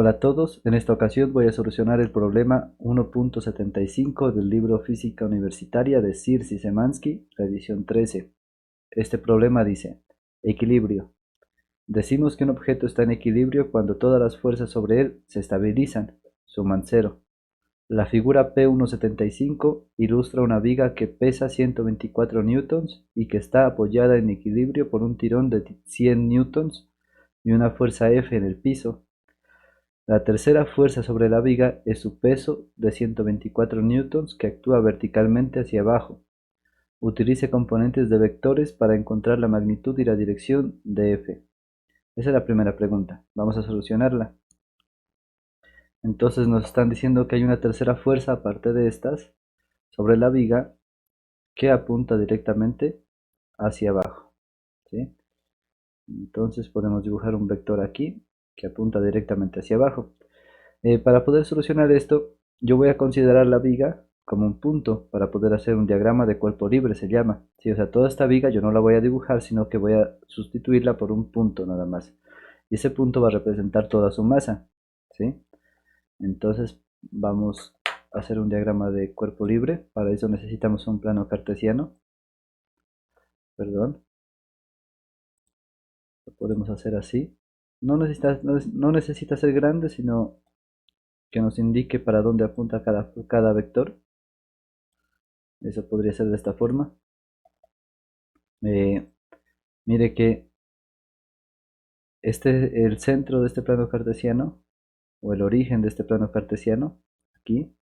Hola a todos, en esta ocasión voy a solucionar el problema 1.75 del libro Física Universitaria de Sirsi Szymanski, la edición 13. Este problema dice: equilibrio. Decimos que un objeto está en equilibrio cuando todas las fuerzas sobre él se estabilizan, suman cero. La figura P1.75 ilustra una viga que pesa 124 newtons y que está apoyada en equilibrio por un tirón de 100 newtons y una fuerza F en el piso. La tercera fuerza sobre la viga es su peso de 124 newtons que actúa verticalmente hacia abajo. Utilice componentes de vectores para encontrar la magnitud y la dirección de F. Esa es la primera pregunta. Vamos a solucionarla. Entonces nos están diciendo que hay una tercera fuerza aparte de estas sobre la viga que apunta directamente hacia abajo, ¿sí? Entonces podemos dibujar un vector aquí que apunta directamente hacia abajo. Para poder solucionar esto, yo voy a considerar la viga como un punto para poder hacer un diagrama de cuerpo libre, se llama. ¿Sí? O sea, toda esta viga yo no la voy a dibujar, sino que voy a sustituirla por un punto nada más. Y ese punto va a representar toda su masa, ¿sí? Entonces vamos a hacer un diagrama de cuerpo libre. Para eso necesitamos un plano cartesiano. Perdón. Lo podemos hacer así. No necesita ser grande, sino que nos indique para dónde apunta cada vector. Eso podría ser de esta forma. Mire que el centro de este plano cartesiano, o el origen de este plano cartesiano, aquí,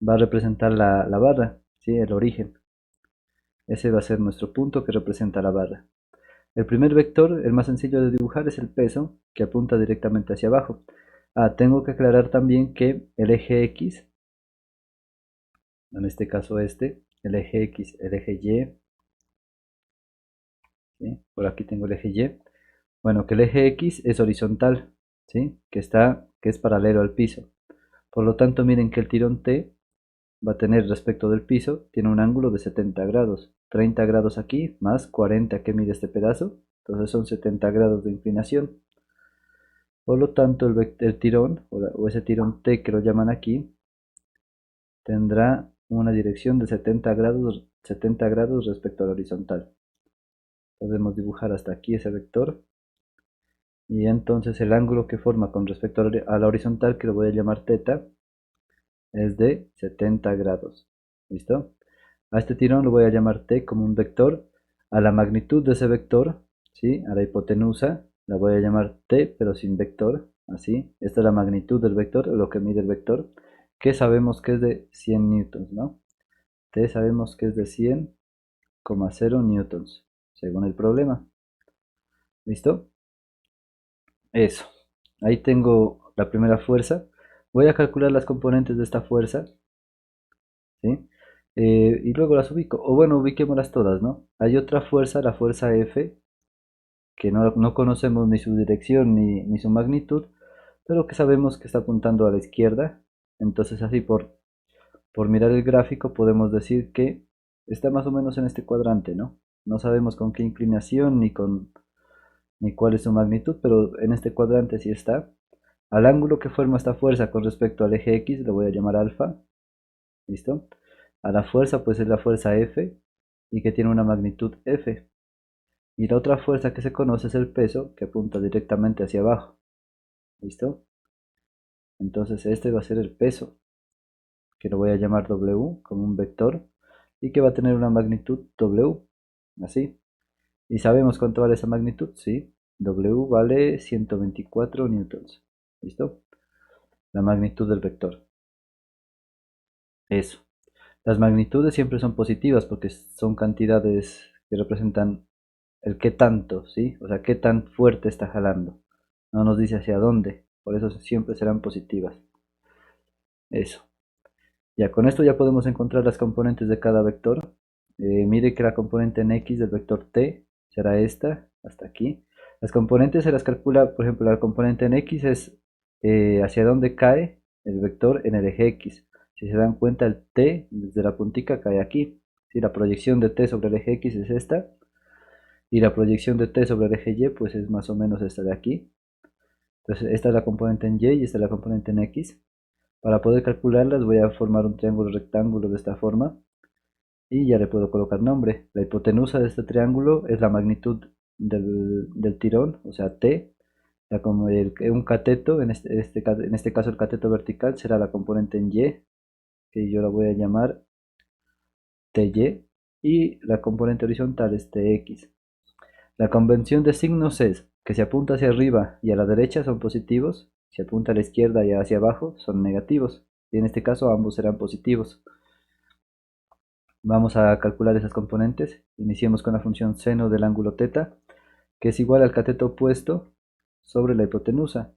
va a representar la barra, ¿sí? El origen. Ese va a ser nuestro punto que representa la barra. El primer vector, el más sencillo de dibujar, es el peso, que apunta directamente hacia abajo. Tengo que aclarar también que el eje X, en este caso el eje X, el eje Y, ¿sí? Por aquí tengo el eje Y. Bueno, que el eje X es horizontal, ¿sí? Que es paralelo al piso. Por lo tanto, miren que el tirón T va a tener respecto del piso, tiene un ángulo de 70 grados. 30 grados aquí, más 40 que mide este pedazo. Entonces son 70 grados de inclinación. Por lo tanto, el tirón, o ese tirón T que lo llaman aquí, tendrá una dirección de 70 grados respecto al horizontal. Podemos dibujar hasta aquí ese vector. Y entonces el ángulo que forma con respecto a la horizontal, que lo voy a llamar θ, es de 70 grados. ¿Listo? A este tirón lo voy a llamar t como un vector. A la magnitud de ese vector, ¿sí? A la hipotenusa, la voy a llamar t, pero sin vector. Así. Esta es la magnitud del vector, lo que mide el vector, que sabemos que es de 100 newtons, ¿no? T sabemos que es de 100,0 newtons, según el problema. ¿Listo? Eso. Ahí tengo la primera fuerza. Voy a calcular las componentes de esta fuerza, ¿sí? Y luego las ubico. O bueno, ubiquémoslas todas, ¿no? Hay otra fuerza, la fuerza F, que no conocemos ni su dirección ni su magnitud, pero que sabemos que está apuntando a la izquierda. Entonces así por mirar el gráfico podemos decir que está más o menos en este cuadrante, ¿no? No sabemos con qué inclinación ni cuál es su magnitud, pero en este cuadrante sí está. Al ángulo que forma esta fuerza con respecto al eje X lo voy a llamar alfa. ¿Listo? A la fuerza pues es la fuerza F y que tiene una magnitud F. Y la otra fuerza que se conoce es el peso que apunta directamente hacia abajo. ¿Listo? Entonces este va a ser el peso, que lo voy a llamar W como un vector y que va a tener una magnitud W. Así. ¿Y sabemos cuánto vale esa magnitud? Sí. W vale 124 newtons. ¿Listo? La magnitud del vector. Eso. Las magnitudes siempre son positivas porque son cantidades que representan el qué tanto, ¿sí? O sea, qué tan fuerte está jalando. No nos dice hacia dónde, por eso siempre serán positivas. Eso. Ya con esto ya podemos encontrar las componentes de cada vector. Mire que la componente en X del vector T será esta, hasta aquí. Las componentes se las calcula, por ejemplo, la componente en X es hacia dónde cae el vector en el eje X. Si se dan cuenta, el T desde la puntica cae aquí. ¿Sí? La proyección de T sobre el eje X es esta. Y la proyección de T sobre el eje Y pues es más o menos esta de aquí. Entonces esta es la componente en Y y esta es la componente en X. Para poder calcularlas voy a formar un triángulo rectángulo de esta forma y ya le puedo colocar nombre. La hipotenusa de este triángulo es la magnitud del tirón, o sea T. Como un cateto, en este caso el cateto vertical será la componente en Y, que yo la voy a llamar TY, y la componente horizontal es TX. La convención de signos es que si apunta hacia arriba y a la derecha son positivos, si apunta a la izquierda y hacia abajo son negativos, y en este caso ambos serán positivos. Vamos a calcular esas componentes. Iniciemos con la función seno del ángulo θ, que es igual al cateto opuesto sobre la hipotenusa.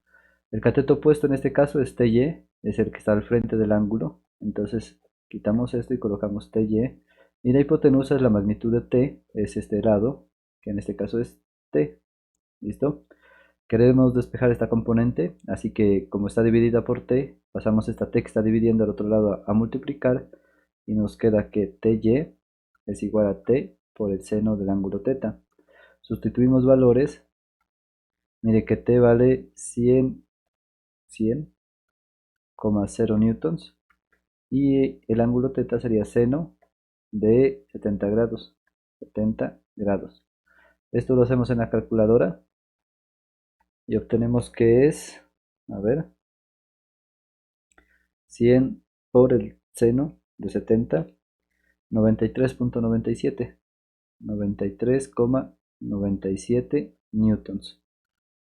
El cateto opuesto en este caso es TY, es el que está al frente del ángulo. Entonces quitamos esto y colocamos TY. Y la hipotenusa es la magnitud de T, es este lado, que en este caso es T. ¿Listo? Queremos despejar esta componente, así que como está dividida por T, pasamos esta T que está dividiendo al otro lado a multiplicar y nos queda que TY es igual a T por el seno del ángulo θ. Sustituimos valores. Mire que T vale 100,0 newtons y el ángulo θ sería seno de 70 grados. 70 grados. Esto lo hacemos en la calculadora y obtenemos que es, a ver, 100 por el seno de 70, 93,97. 93,97 newtons.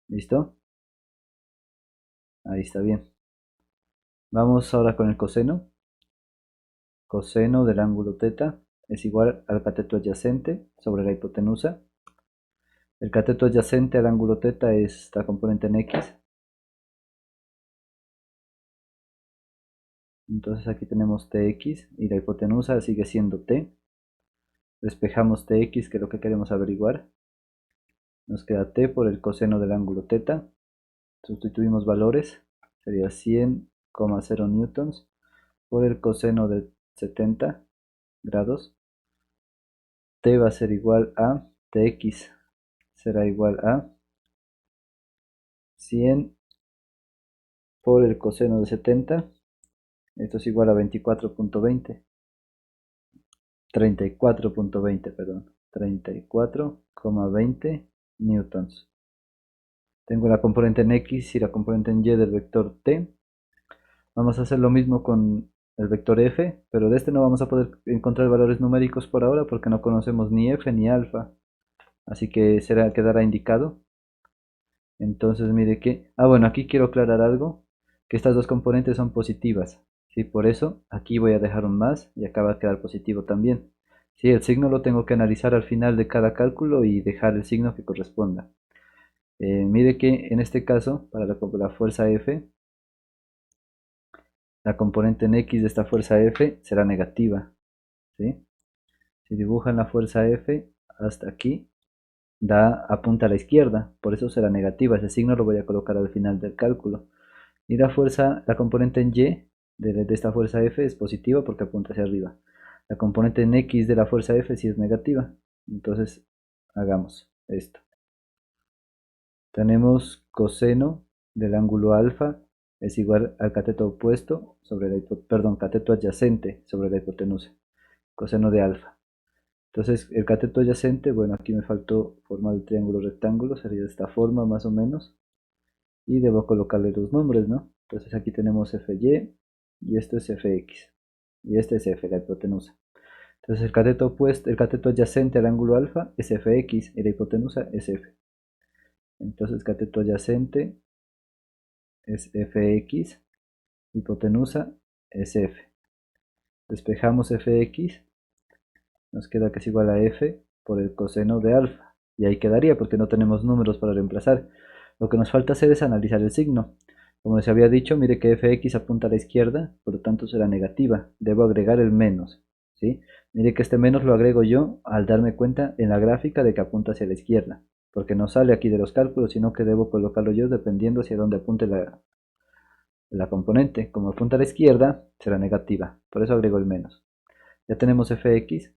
¿Listo? Ahí está bien. Vamos ahora con el coseno. Coseno del ángulo θ es igual al cateto adyacente sobre la hipotenusa. El cateto adyacente al ángulo θ es la componente en X. Entonces aquí tenemos Tx y la hipotenusa sigue siendo T. Despejamos Tx, que es lo que queremos averiguar. Nos queda T por el coseno del ángulo θ. Sustituimos valores. Sería 100,0 newtons por el coseno de 70 grados. T va a ser igual a Tx. Será igual a 100 por el coseno de 70. Esto es igual a 24,20. 34,20, perdón. 34,20 newtons. Tengo la componente en X y la componente en Y del vector T. Vamos a hacer lo mismo con el vector F, pero de este no vamos a poder encontrar valores numéricos por ahora porque no conocemos ni F ni alfa. Así que quedará indicado. Entonces mire que... bueno, aquí quiero aclarar algo. Que estas dos componentes son positivas. ¿Sí? Por eso aquí voy a dejar un más y acá va a quedar positivo también. ¿Sí? El signo lo tengo que analizar al final de cada cálculo y dejar el signo que corresponda. Mire que en este caso, para la fuerza F, la componente en X de esta fuerza F será negativa. ¿Sí? Si dibujan la fuerza F hasta aquí, apunta a la izquierda, por eso será negativa. Ese signo lo voy a colocar al final del cálculo. Y la componente en Y de esta fuerza F es positiva porque apunta hacia arriba. La componente en X de la fuerza F sí es negativa. Entonces hagamos esto. Tenemos coseno del ángulo alfa es igual al cateto opuesto sobre cateto adyacente sobre la hipotenusa. Coseno de alfa. Entonces el cateto adyacente, bueno, aquí me faltó formar el triángulo rectángulo, sería de esta forma más o menos. Y debo colocarle los nombres, ¿no? Entonces aquí tenemos FY y esto es FX. Y este es F, la hipotenusa. Entonces el cateto adyacente al ángulo alfa es FX y la hipotenusa es F. Entonces cateto adyacente es Fx, hipotenusa es F. Despejamos Fx, nos queda que es igual a F por el coseno de alfa. Y ahí quedaría porque no tenemos números para reemplazar. Lo que nos falta hacer es analizar el signo. Como les había dicho, mire que Fx apunta a la izquierda, por lo tanto será negativa. Debo agregar el menos, ¿sí? Mire que este menos lo agrego yo al darme cuenta en la gráfica de que apunta hacia la izquierda, porque no sale aquí de los cálculos, sino que debo colocarlo yo dependiendo hacia dónde apunte la componente. Como apunta a la izquierda, será negativa, por eso agrego el menos. Ya tenemos Fx,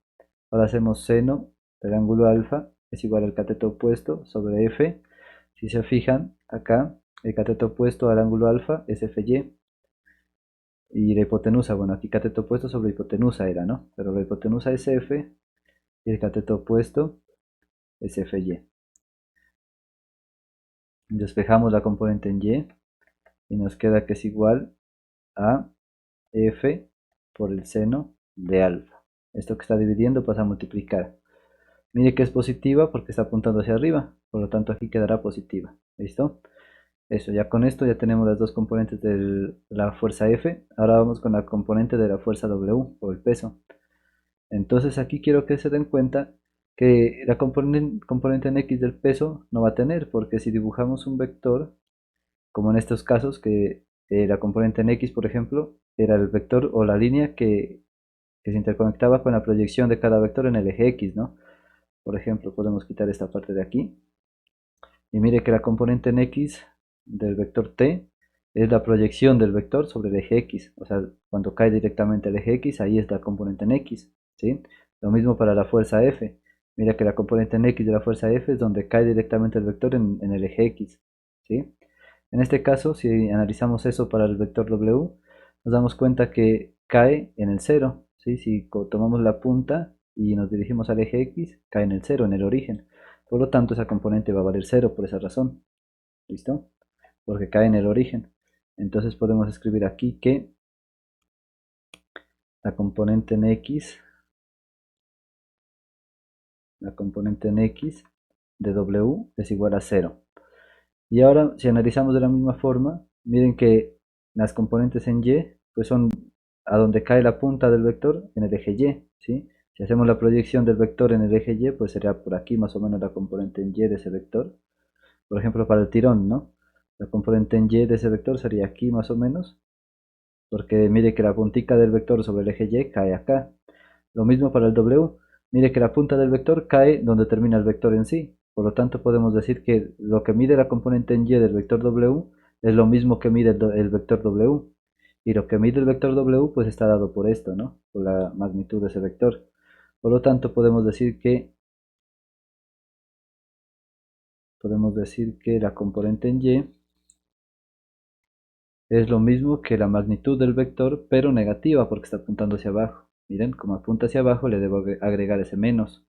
ahora hacemos seno del ángulo alfa es igual al cateto opuesto sobre F. Si se fijan, acá El cateto opuesto al ángulo alfa es FY. Y la hipotenusa, bueno, aquí cateto opuesto sobre hipotenusa era, ¿no? Pero la hipotenusa es F y el cateto opuesto es FY. Despejamos la componente en Y y nos queda que es igual a F por el seno de alfa. Esto que está dividiendo pasa a multiplicar. Mire que es positiva porque está apuntando hacia arriba, por lo tanto aquí quedará positiva. ¿Listo? Eso, ya con esto ya tenemos las dos componentes de la fuerza F. Ahora vamos con la componente de la fuerza W, o el peso. Entonces aquí quiero que se den cuenta que la componente en X del peso no va a tener, porque si dibujamos un vector, como en estos casos, que la componente en X, por ejemplo, era el vector o la línea que se interconectaba con la proyección de cada vector en el eje X, ¿no? Por ejemplo, podemos quitar esta parte de aquí. Y mire que la componente en X del vector t es la proyección del vector sobre el eje X. O sea, cuando cae directamente el eje X, ahí es la componente en X. ¿Sí? Lo mismo para la fuerza F. Mira que la componente en X de la fuerza F es donde cae directamente el vector en el eje X. ¿Sí? En este caso, si analizamos eso para el vector W, nos damos cuenta que cae en el 0. ¿Sí? Si tomamos la punta y nos dirigimos al eje X, cae en el 0, en el origen. Por lo tanto, esa componente va a valer 0 por esa razón. ¿Listo? Porque cae en el origen. Entonces podemos escribir aquí que la componente en X de W es igual a 0. Y ahora, si analizamos de la misma forma, miren que las componentes en Y pues son a donde cae la punta del vector en el eje Y. ¿Sí? Si hacemos la proyección del vector en el eje Y, pues sería por aquí más o menos la componente en Y de ese vector. Por ejemplo, para el tirón, ¿no? La componente en Y de ese vector sería aquí más o menos, porque mire que la puntica del vector sobre el eje Y cae acá. Lo mismo para el W, mire que la punta del vector cae donde termina el vector en sí. Por lo tanto, podemos decir que lo que mide la componente en Y del vector W es lo mismo que mide el vector W. Y lo que mide el vector W pues está dado por esto, ¿no? Por la magnitud de ese vector. Por lo tanto, podemos decir que la componente en Y es lo mismo que la magnitud del vector, pero negativa porque está apuntando hacia abajo. Miren, como apunta hacia abajo, le debo agregar ese menos.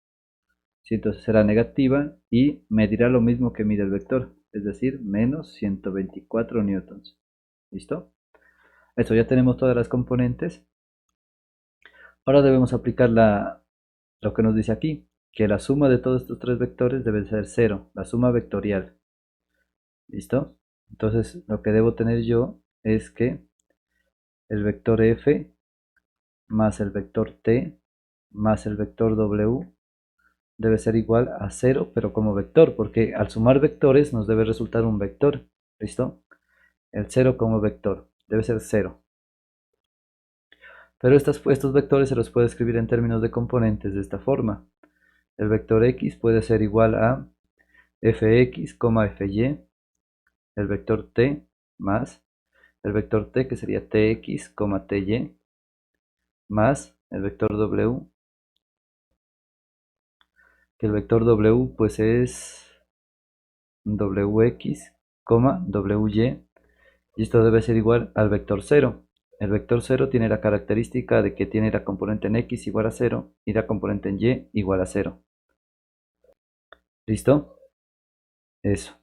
¿Sí? Entonces será negativa y medirá lo mismo que mide el vector, es decir, menos 124 newtons. ¿Listo? Eso, ya tenemos todas las componentes. Ahora debemos aplicar lo que nos dice aquí, que la suma de todos estos tres vectores debe ser 0, la suma vectorial. ¿Listo? Entonces lo que debo tener yo es que el vector f más el vector t más el vector w debe ser igual a 0, pero como vector, porque al sumar vectores nos debe resultar un vector. ¿Listo? El 0 como vector debe ser 0. Pero estos vectores se los puede escribir en términos de componentes de esta forma. El vector x puede ser igual a fx, fy, el vector t más el vector t que sería tx, ty, más el vector w, que el vector w pues es wx, wy, y esto debe ser igual al vector 0. El vector 0 tiene la característica de que tiene la componente en x igual a 0 y la componente en y igual a 0. ¿Listo? Eso.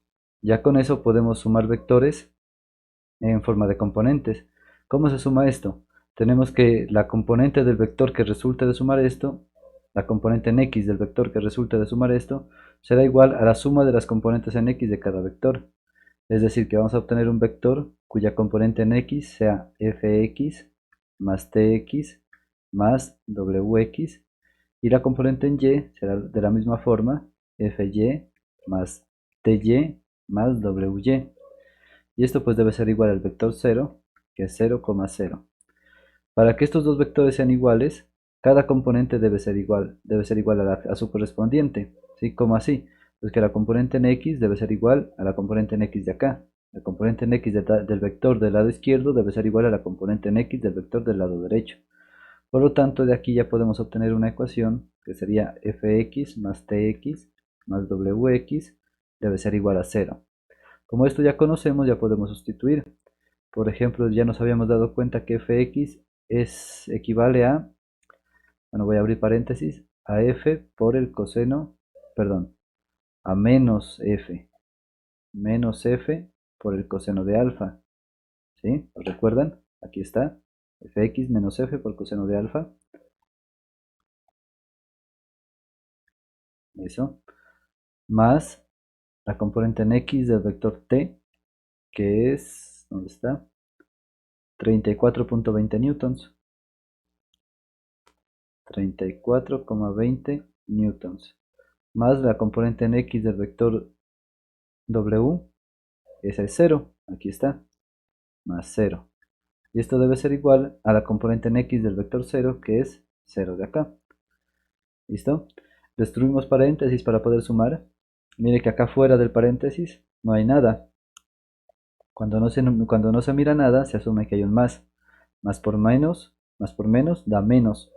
Ya con eso podemos sumar vectores en forma de componentes. ¿Cómo se suma esto? Tenemos que la componente del vector que resulte de sumar esto, la componente en x del vector que resulte de sumar esto, será igual a la suma de las componentes en x de cada vector. Es decir, que vamos a obtener un vector cuya componente en x sea fx más tx más wx, y la componente en y será de la misma forma fy más ty más wy. Y esto pues debe ser igual al vector 0, que es 0,0. Para que estos dos vectores sean iguales, cada componente debe ser igual a su correspondiente. ¿Sí? ¿Cómo así? Pues que la componente en x debe ser igual a la componente en x de acá. La componente en x del vector del lado izquierdo debe ser igual a la componente en x del vector del lado derecho. Por lo tanto, de aquí ya podemos obtener una ecuación que sería fx más tx más wx debe ser igual a 0. Como esto ya conocemos, ya podemos sustituir. Por ejemplo, ya nos habíamos dado cuenta que fx equivale a, bueno, voy a abrir paréntesis, a f por el coseno, perdón, a menos f por el coseno de alfa, ¿sí? ¿Lo recuerdan? Aquí está, fx menos f por coseno de alfa, eso, más la componente en x del vector t, que es, ¿dónde está? 34.20 newtons, 34,20 newtons, más la componente en x del vector w, esa es 0, aquí está, más 0. Y esto debe ser igual a la componente en x del vector 0, que es 0 de acá. ¿Listo? Destruimos paréntesis para poder sumar. Mire que acá fuera del paréntesis no hay nada. Cuando no se mira nada, se asume que hay un más. Más por menos da menos.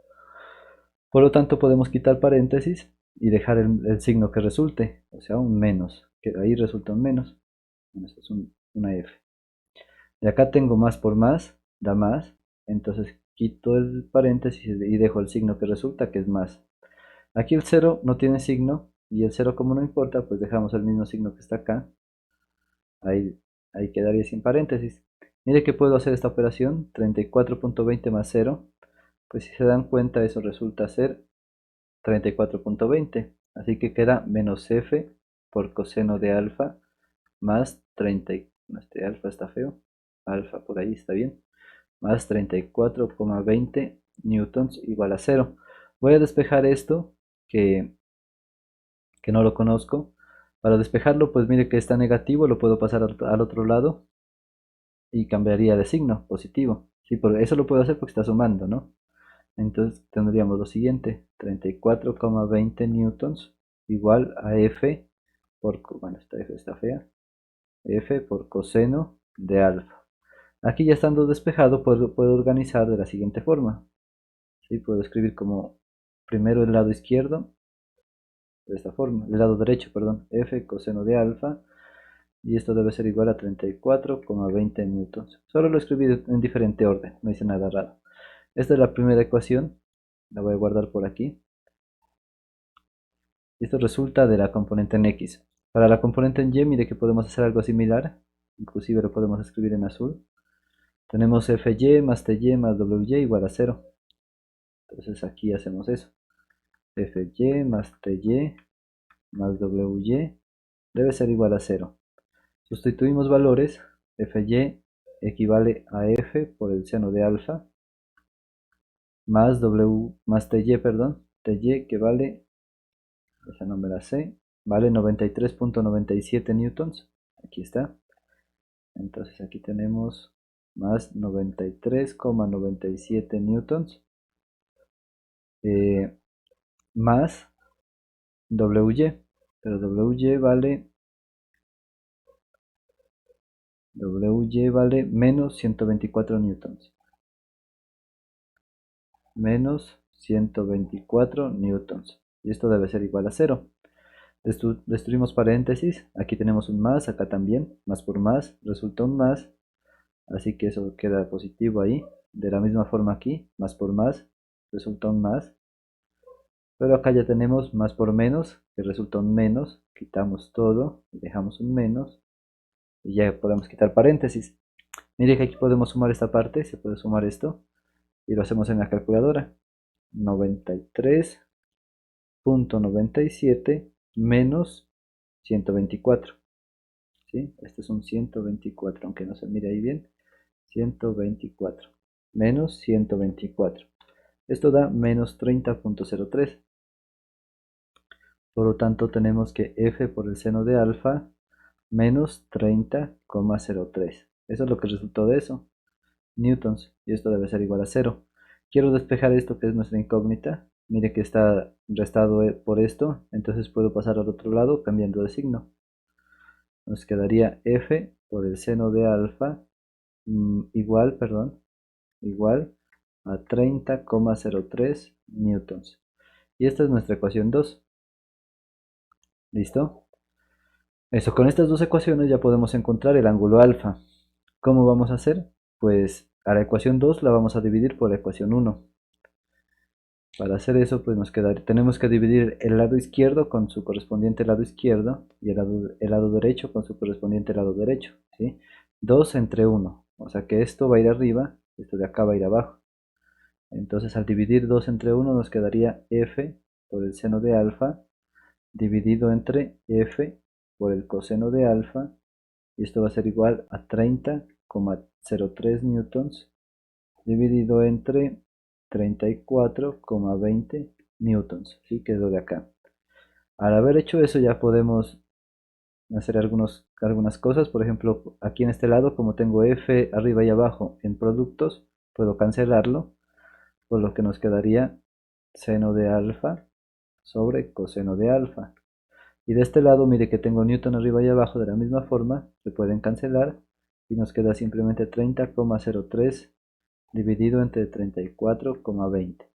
Por lo tanto, podemos quitar paréntesis y dejar el signo que resulte, o sea, un menos, que ahí resulta un menos. Bueno, esto es una F. De acá tengo más por más, da más, entonces quito el paréntesis y dejo el signo que resulta, que es más. Aquí el 0 no tiene signo, y el 0 como no importa, pues dejamos el mismo signo que está acá. Ahí quedaría sin paréntesis. Mire que puedo hacer esta operación, 34.20 más 0, pues si se dan cuenta eso resulta ser 34.20, así que queda menos f por coseno de alfa más 30, este alfa está feo, alfa por ahí está bien, más 34,20 newtons igual a 0. Voy a despejar esto que, que no lo conozco. Para despejarlo, pues mire que está negativo, lo puedo pasar al otro lado y cambiaría de signo, positivo. Sí, por eso lo puedo hacer porque está sumando, ¿no? Entonces tendríamos lo siguiente, 34,20 newtons igual a F por, bueno, esta F está fea, F por coseno de alfa. Aquí ya estando despejado puedo organizar de la siguiente forma. ¿Sí? Puedo escribir como primero el lado izquierdo, de esta forma, el lado derecho, perdón, F coseno de alfa, y esto debe ser igual a 34,20 newtons. Solo lo escribí en diferente orden, no hice nada raro. Esta es la primera ecuación, la voy a guardar por aquí. Esto resulta de la componente en X. Para la componente en Y, mire que podemos hacer algo similar. Inclusive lo podemos escribir en azul. Tenemos Fy más Ty más Wy igual a 0. Entonces aquí hacemos eso. Fy más Ty más Wy debe ser igual a 0. Sustituimos valores. Fy equivale a F por el seno de alfa más Ty, perdón. Ty que vale, esa no me la sé, vale 93.97 newtons. Aquí está. Entonces aquí tenemos más 93,97 newtons más Wy. Pero Wy vale menos 124 newtons. Menos 124 newtons. Y esto debe ser igual a 0. Destruimos paréntesis, aquí tenemos un más, acá también, más por más, resulta un más, así que eso queda positivo ahí. De la misma forma aquí, más por más, resulta un más, pero acá ya tenemos más por menos, que resulta un menos, quitamos todo y dejamos un menos, y ya podemos quitar paréntesis. Mire que aquí podemos sumar esta parte, se puede sumar esto, y lo hacemos en la calculadora. 93.97 menos 124. ¿Sí? Este es un 124, aunque no se mire ahí bien. 124 menos 124. Esto da menos 30.03. Por lo tanto, tenemos que f por el seno de alfa menos 30,03. Eso es lo que resultó de eso. Newtons. Y esto debe ser igual a 0. Quiero despejar esto que es nuestra incógnita. Mire que está restado por esto. Entonces puedo pasar al otro lado cambiando de signo. Nos quedaría f por el seno de alfa igual a 30,03 newtons. Y esta es nuestra ecuación 2. ¿Listo? Eso, con estas dos ecuaciones ya podemos encontrar el ángulo alfa. ¿Cómo vamos a hacer? Pues a la ecuación 2 la vamos a dividir por la ecuación 1. Para hacer eso, pues tenemos que dividir el lado izquierdo con su correspondiente lado izquierdo y el lado derecho con su correspondiente lado derecho, ¿sí? 2 entre 1, o sea que esto va a ir arriba, esto de acá va a ir abajo. Entonces al dividir 2 entre 1 nos quedaría f por el seno de alfa dividido entre f por el coseno de alfa, y esto va a ser igual a 30,03 newtons dividido entre 34,20 newtons, ¿sí? Que es lo de acá. Al haber hecho eso ya podemos hacer algunas cosas. Por ejemplo, aquí en este lado, como tengo F arriba y abajo en productos, puedo cancelarlo, por lo que nos quedaría seno de alfa sobre coseno de alfa. Y de este lado, mire que tengo newton arriba y abajo de la misma forma, se pueden cancelar y nos queda simplemente 30,03 dividido entre 34,20.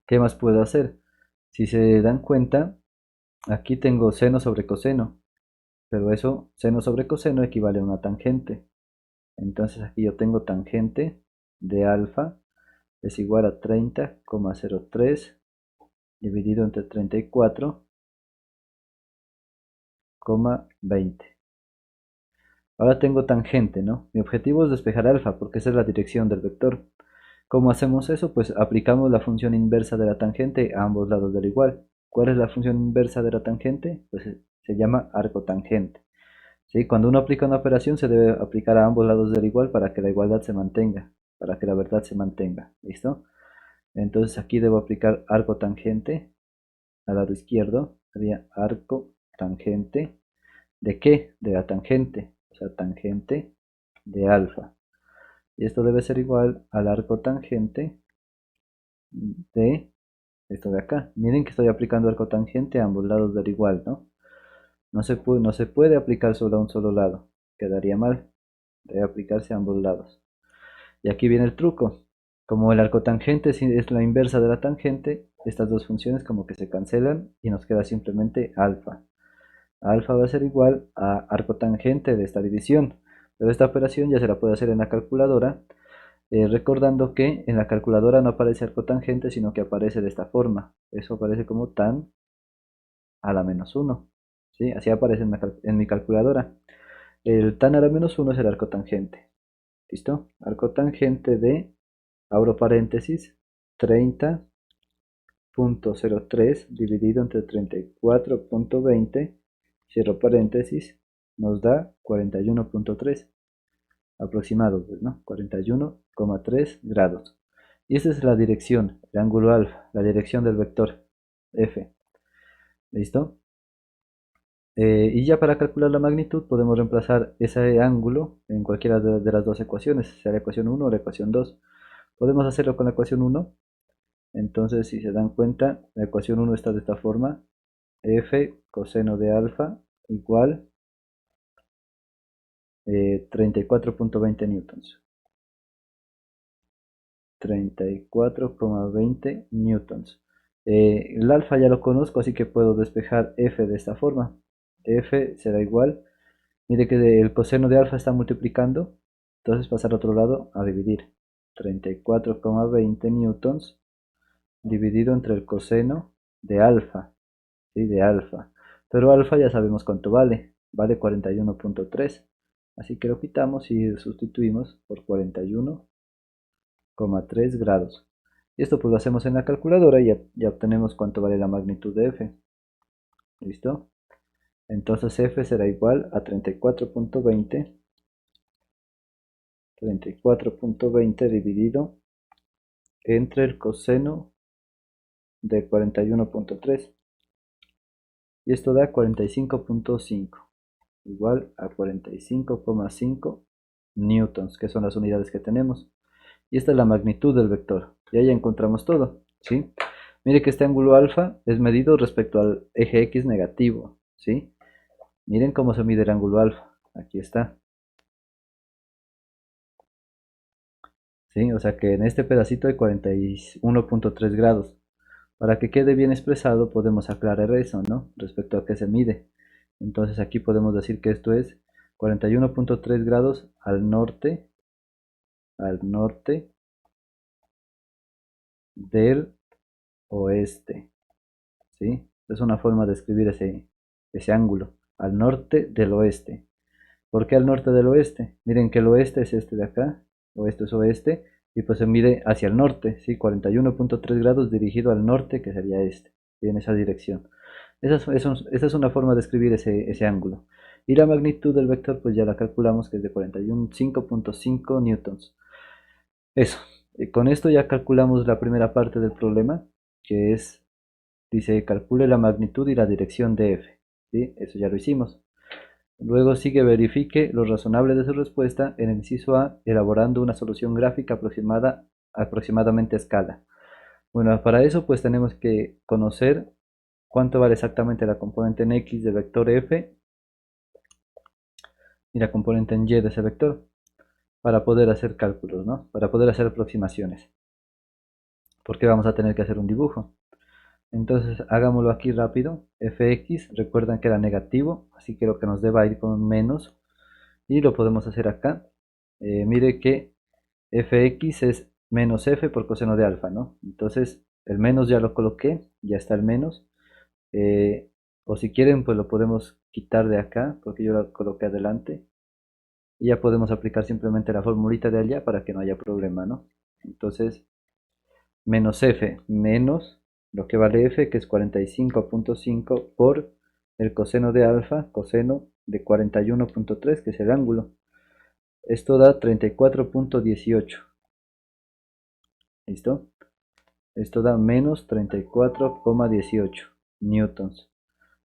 ¿Qué más puedo hacer? Si se dan cuenta, aquí tengo seno sobre coseno, pero eso, seno sobre coseno equivale a una tangente. Entonces aquí yo tengo tangente de alfa es igual a 30,03 dividido entre 34,20. Ahora tengo tangente, ¿no? Mi objetivo es despejar alfa porque esa es la dirección del vector. ¿Cómo hacemos eso? Pues aplicamos la función inversa de la tangente a ambos lados del igual. ¿Cuál es la función inversa de la tangente? Pues se llama arco tangente. ¿Sí? Cuando uno aplica una operación se debe aplicar a ambos lados del igual para que la igualdad se mantenga, para que la verdad se mantenga. ¿Listo? Entonces aquí debo aplicar arco tangente al lado izquierdo. Sería arco tangente. ¿De qué? De la tangente. O sea, tangente de alfa. Y esto debe ser igual al arco tangente de esto de acá. Miren que estoy aplicando arco tangente a ambos lados del igual, ¿no? No se puede aplicar solo a un solo lado. Quedaría mal. Debe aplicarse a ambos lados. Y aquí viene el truco. Como el arco tangente es la inversa de la tangente, estas dos funciones como que se cancelan y nos queda simplemente alfa. Alfa va a ser igual a arco tangente de esta división. Pero esta operación ya se la puede hacer en la calculadora, recordando que en la calculadora no aparece arco tangente, sino que aparece de esta forma. Eso aparece como tan a la menos 1. ¿Sí? Así aparece en mi calculadora. El tan a la menos 1 es el arco tangente. ¿Listo? Arco tangente de, abro paréntesis, 30,03 dividido entre 34,20, cierro paréntesis, nos da 41,3 aproximado, pues, ¿no? 41,3 grados. Y esta es la dirección, el ángulo alfa, la dirección del vector f. ¿Listo? Y ya para calcular la magnitud podemos reemplazar ese ángulo en cualquiera de las dos ecuaciones, sea la ecuación 1 o la ecuación 2. Podemos hacerlo con la ecuación 1. Entonces, si se dan cuenta, la ecuación 1 está de esta forma: f coseno de alfa igual 34,20 newtons. 34,20 newtons. El alfa ya lo conozco, así que puedo despejar f de esta forma. F será igual, mire que el coseno de alfa está multiplicando, entonces pasar al otro lado a dividir. 34,20 newtons dividido entre el coseno de alfa, ¿sí? De alfa. Pero alfa ya sabemos cuánto vale, vale 41,3. Así que lo quitamos y sustituimos por 41,3 grados. Y esto pues lo hacemos en la calculadora y ya obtenemos cuánto vale la magnitud de f. ¿Listo? Entonces f será igual a 34,20 dividido entre el coseno de 41,3. Y esto da 45,5, igual a 45,5 newtons, que son las unidades que tenemos. Y esta es la magnitud del vector. Y ahí ya encontramos todo, ¿sí? Mire que este ángulo alfa es medido respecto al eje X negativo, ¿sí? Miren cómo se mide el ángulo alfa. Aquí está. ¿Sí? O sea que en este pedacito hay 41,3 grados. Para que quede bien expresado podemos aclarar eso, ¿no? Respecto a qué se mide. Entonces aquí podemos decir que esto es 41.3 grados al norte del oeste, ¿sí? Es una forma de escribir ese ángulo, al norte del oeste. ¿Por qué al norte del oeste? Miren que el oeste es este de acá, oeste es oeste, y pues se mide hacia el norte, ¿sí? 41.3 grados dirigido al norte, que sería este, ¿sí? En esa dirección. Esa es una forma de escribir ese ángulo. Y la magnitud del vector, pues ya la calculamos, que es de 41.5 newtons. Eso. Con esto ya calculamos la primera parte del problema, que es, dice, calcule la magnitud y la dirección de f. ¿Sí? Eso ya lo hicimos. Luego sigue verifique lo razonable de su respuesta en el inciso A, elaborando una solución gráfica aproximadamente a escala. Bueno, para eso pues tenemos que conocer cuánto vale exactamente la componente en X del vector f y la componente en Y de ese vector para poder hacer cálculos, ¿no? Para poder hacer aproximaciones. Porque vamos a tener que hacer un dibujo. Entonces hagámoslo aquí rápido. Fx, recuerden que era negativo, así que lo que nos dé va a ir con un menos. Y lo podemos hacer acá. Mire que fx es menos f por coseno de alfa, ¿no? Entonces el menos ya lo coloqué, ya está el menos. Eh, o si quieren, pues lo podemos quitar de acá, porque yo lo coloqué adelante. Y ya podemos aplicar simplemente la formulita de allá para que no haya problema, ¿no? Entonces, menos f menos lo que vale f, que es 45.5 por el coseno de alfa, coseno de 41.3, que es el ángulo. Esto da 34.18. ¿Listo? Esto da menos 34,18 newtons.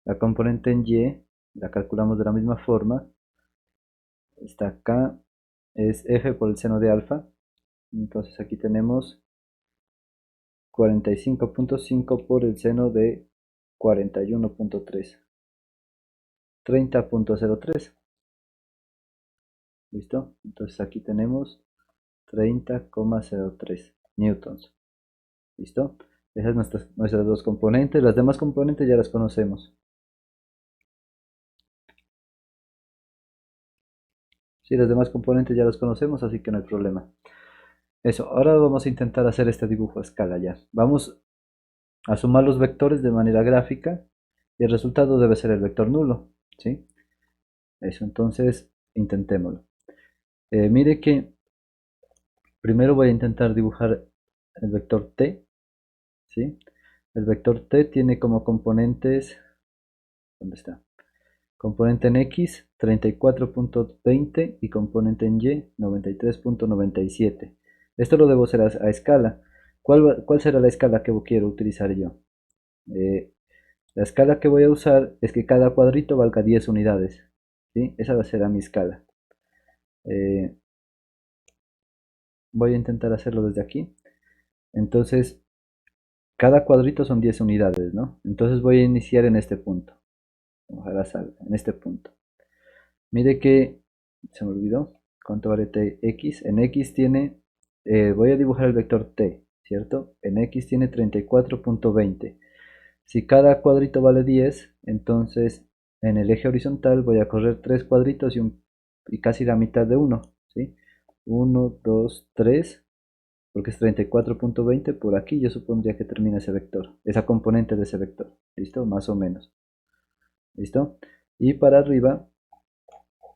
La componente en y la calculamos de la misma forma. Está acá, es f por el seno de alfa. Entonces aquí tenemos 45.5 por el seno de 41.3. 30.03. ¿Listo? Entonces aquí tenemos 30,03 newtons. ¿Listo? Esas son nuestras dos componentes. Las demás componentes ya las conocemos. Sí, las demás componentes ya las conocemos, así que no hay problema. Eso, ahora vamos a intentar hacer este dibujo a escala ya. Vamos a sumar los vectores de manera gráfica y el resultado debe ser el vector nulo. ¿Sí? Eso, entonces intentémoslo. Mire que primero voy a intentar dibujar el vector t. ¿Sí? El vector t tiene como componentes, ¿dónde está? Componente en X 34.20 y componente en Y 93.97. Esto lo debo hacer a escala. ¿Cuál será la escala que quiero utilizar yo? La escala que voy a usar es que cada cuadrito valga 10 unidades. ¿Sí? Esa será mi escala. Eh, Voy a intentar hacerlo desde aquí. Entonces, cada cuadrito son 10 unidades, ¿no? Entonces voy a iniciar en este punto. Ojalá salga, en este punto. Mire que se me olvidó. ¿Cuánto vale tx? En x tiene, voy a dibujar el vector t, ¿cierto? En x tiene 34.20. Si cada cuadrito vale 10, entonces en el eje horizontal voy a correr 3 cuadritos y casi la mitad de uno, ¿sí? 1, 2, 3, porque es 34.20. Por aquí yo supondría que termina ese vector, esa componente de ese vector, ¿listo? Más o menos, ¿listo? Y para arriba,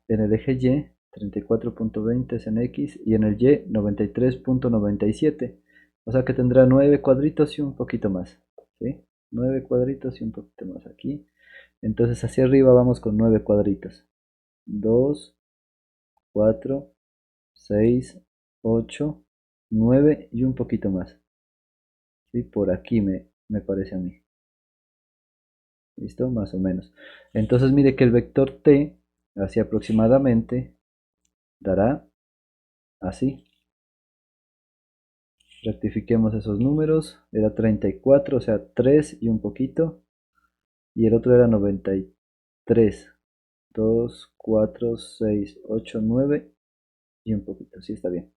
en el eje Y, 34.20 es en X y en el Y 93.97. O sea que tendrá 9 cuadritos y un poquito más. ¿Sí? 9 cuadritos y un poquito más aquí. Entonces hacia arriba vamos con 9 cuadritos. 2, 4, 6, 8, 9 y un poquito más. ¿Sí? Por aquí me parece a mí. ¿Listo? Más o menos. Entonces mire que el vector t, así aproximadamente, dará así. Rectifiquemos esos números. Era 34, o sea, 3 y un poquito. Y el otro era 93. 2, 4, 6, 8, 9 y un poquito. Sí, está bien.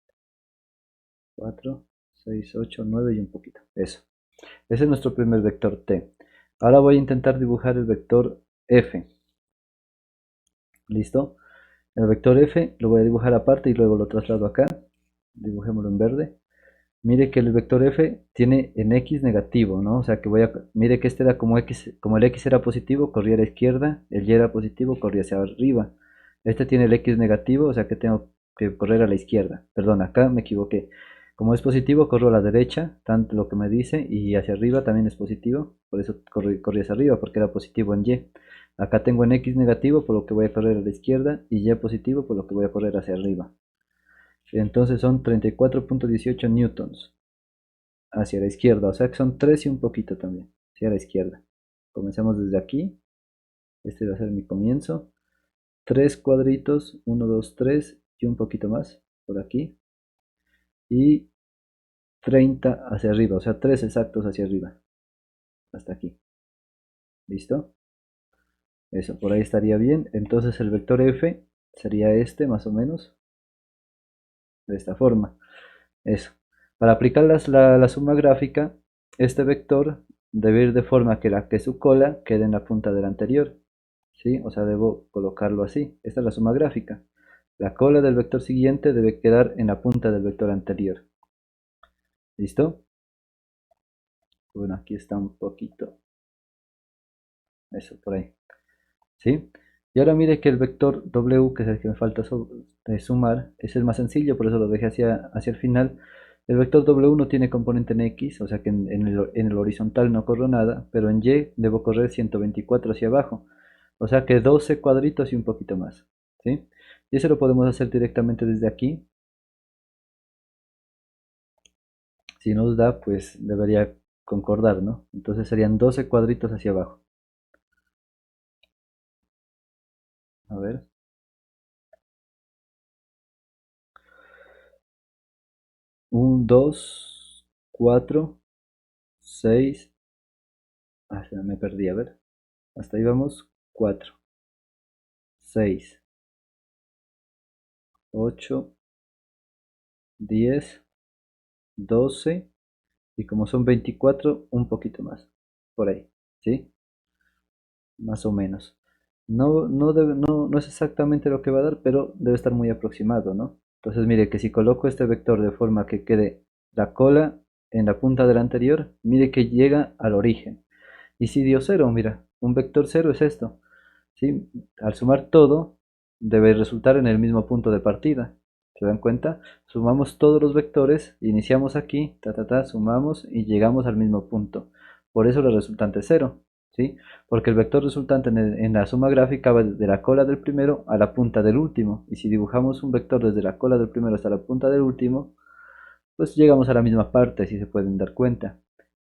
4, 6, 8, 9 y un poquito. Eso. Ese es nuestro primer vector t. Ahora voy a intentar dibujar el vector f. ¿Listo? El vector f lo voy a dibujar aparte y luego lo traslado acá. Dibujémoslo en verde. Mire que el vector f tiene en x negativo, ¿no? O sea que mire que este era como x, como el x era positivo, corría a la izquierda, el y era positivo, corría hacia arriba. Este tiene el x negativo, o sea que tengo que correr a la izquierda. Perdón, acá me equivoqué. Como es positivo, corro a la derecha, tanto lo que me dice, y hacia arriba también es positivo, por eso corrí hacia arriba, porque era positivo en y. Acá tengo en x negativo, por lo que voy a correr a la izquierda, y y positivo, por lo que voy a correr hacia arriba. Entonces son 34.18 newtons hacia la izquierda, o sea que son 3 y un poquito también, hacia la izquierda. Comencemos desde aquí, este va a ser mi comienzo. 3 cuadritos, 1, 2, 3 y un poquito más por aquí. Y 30 hacia arriba, o sea 3 exactos hacia arriba, hasta aquí. ¿Listo? Eso, por ahí estaría bien. Entonces el vector f sería este más o menos, de esta forma. Eso. Para aplicar la suma gráfica, este vector debe ir de forma que su cola quede en la punta del anterior. ¿Sí? O sea, debo colocarlo así. Esta es la suma gráfica. La cola del vector siguiente debe quedar en la punta del vector anterior. ¿Listo? Bueno, aquí está un poquito. Eso, por ahí. ¿Sí? Y ahora mire que el vector W, que es el que me falta sumar, es el más sencillo, por eso lo dejé hacia el final. El vector W no tiene componente en X, o sea que en el horizontal no corro nada, pero en Y debo correr 124 hacia abajo, o sea que 12 cuadritos y un poquito más. ¿Sí? Y eso lo podemos hacer directamente desde aquí. Si nos da, pues debería concordar, ¿no? Entonces serían 12 cuadritos hacia abajo. A ver. 1, 2, 4, 6. Ya me perdí, a ver. Hasta ahí vamos. 4, 6, 8, 10, 12. Y como son 24, un poquito más. Por ahí. ¿Sí? Más o menos. No es exactamente lo que va a dar, pero debe estar muy aproximado, ¿no? Entonces mire que si coloco este vector de forma que quede la cola en la punta del anterior, mire que llega al origen. Y si dio 0, mira, un vector 0 es esto. ¿Sí? Al sumar todo, debe resultar en el mismo punto de partida. ¿Se dan cuenta? Sumamos todos los vectores, iniciamos aquí, sumamos y llegamos al mismo punto. Por eso la resultante es 0. ¿Sí? Porque el vector resultante en la suma gráfica va desde la cola del primero a la punta del último. Y si dibujamos un vector desde la cola del primero hasta la punta del último, pues llegamos a la misma parte, si se pueden dar cuenta.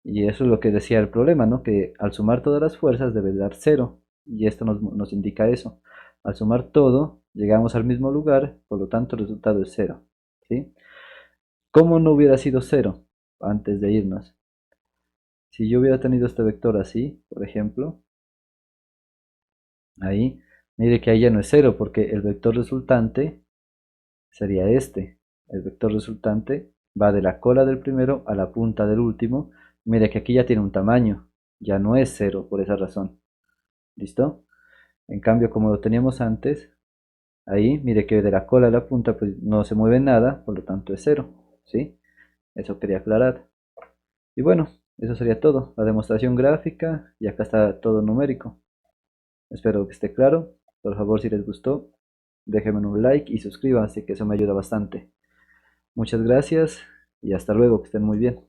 Y eso es lo que decía el problema, ¿no? Que al sumar todas las fuerzas debe dar 0. Y esto nos indica eso. Al sumar todo, llegamos al mismo lugar, por lo tanto el resultado es 0. ¿Sí? ¿Cómo no hubiera sido 0 antes de irnos? Si yo hubiera tenido este vector así, por ejemplo, ahí, mire que ahí ya no es 0 porque el vector resultante sería este. El vector resultante va de la cola del primero a la punta del último. Mire que aquí ya tiene un tamaño, ya no es 0 por esa razón. ¿Listo? En cambio, como lo teníamos antes, ahí, mire que de la cola a la punta pues no se mueve nada, por lo tanto es 0. ¿Sí? Eso quería aclarar. Y bueno, eso sería todo. La demostración gráfica y acá está todo numérico. Espero que esté claro. Por favor, si les gustó, déjenme un like y suscríbanse, que eso me ayuda bastante. Muchas gracias y hasta luego, que estén muy bien.